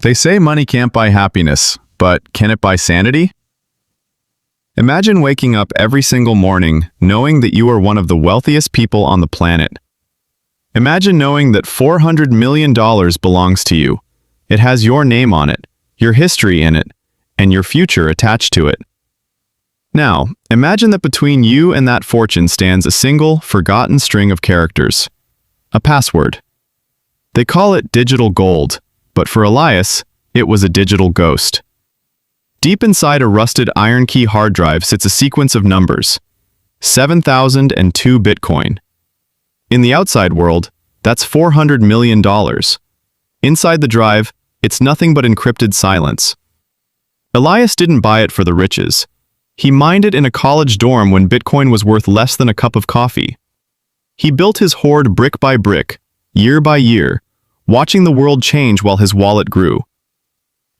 They say money can't buy happiness, but can it buy sanity? Imagine waking up every single morning knowing that you are one of the wealthiest people on the planet. Imagine knowing that $400 million belongs to you. It has your name on it, your history in it, and your future attached to it. Now, imagine that between you and that fortune stands a single, forgotten string of characters. A password. They call it digital gold, but for Elias, it was a digital ghost. Deep inside a rusted iron key hard drive sits a sequence of numbers. 7,002 Bitcoin. In the outside world, that's $400 million. Inside the drive, it's nothing but encrypted silence. Elias didn't buy it for the riches. He mined it in a college dorm when Bitcoin was worth less than a cup of coffee. He built his hoard brick by brick, year by year, watching the world change while his wallet grew.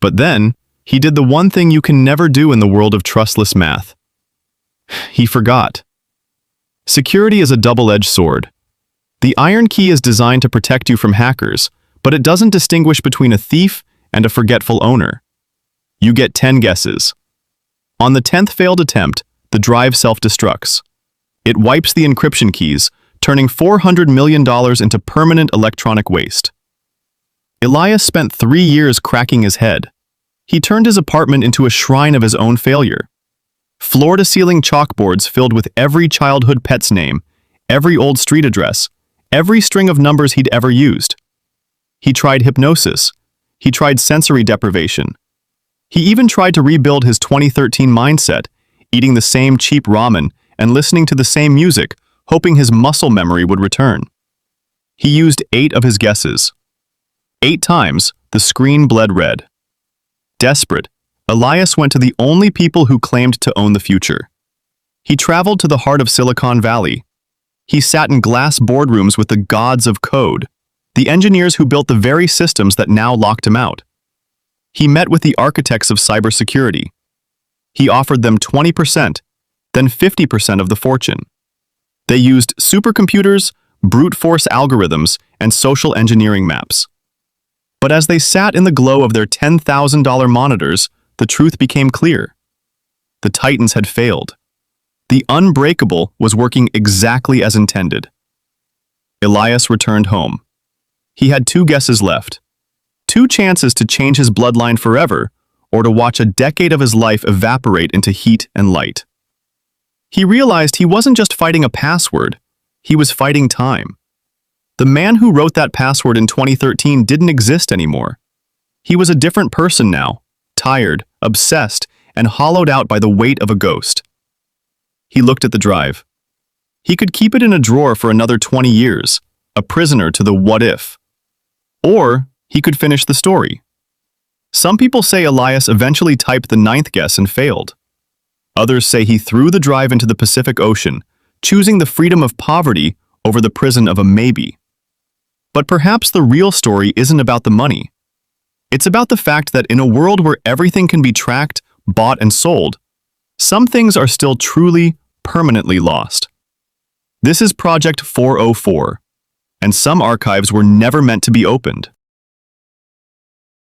But then, he did the one thing you can never do in the world of trustless math. He forgot. Security is a double-edged sword. The iron key is designed to protect you from hackers, but it doesn't distinguish between a thief and a forgetful owner. You get 10 guesses. On the 10th failed attempt, the drive self-destructs. It wipes the encryption keys, turning $400 million into permanent electronic waste. Elias spent 3 years cracking his head. He turned his apartment into a shrine of his own failure. Floor-to-ceiling chalkboards filled with every childhood pet's name, every old street address, every string of numbers he'd ever used. He tried hypnosis. He tried sensory deprivation. He even tried to rebuild his 2013 mindset, eating the same cheap ramen and listening to the same music, hoping his muscle memory would return. He used 8 of his guesses. 8 times, the screen bled red. Desperate, Elias went to the only people who claimed to own the future. He traveled to the heart of Silicon Valley. He sat in glass boardrooms with the gods of code, the engineers who built the very systems that now locked him out. He met with the architects of cybersecurity. He offered them 20%, then 50% of the fortune. They used supercomputers, brute force algorithms, and social engineering maps. But as they sat in the glow of their $10,000 monitors, the truth became clear. The Titans had failed. The unbreakable was working exactly as intended. Elias returned home. He had 2 guesses left. 2 chances to change his bloodline forever, or to watch a decade of his life evaporate into heat and light. He realized he wasn't just fighting a password, he was fighting time. The man who wrote that password in 2013 didn't exist anymore. He was a different person now, tired, obsessed, and hollowed out by the weight of a ghost. He looked at the drive. He could keep it in a drawer for another 20 years, a prisoner to the what if. Or he could finish the story. Some people say Elias eventually typed the 9th guess and failed. Others say he threw the drive into the Pacific Ocean, choosing the freedom of poverty over the prison of a maybe. But perhaps the real story isn't about the money. It's about the fact that in a world where everything can be tracked, bought, and sold, some things are still truly, permanently lost. This is Project 404, and some archives were never meant to be opened.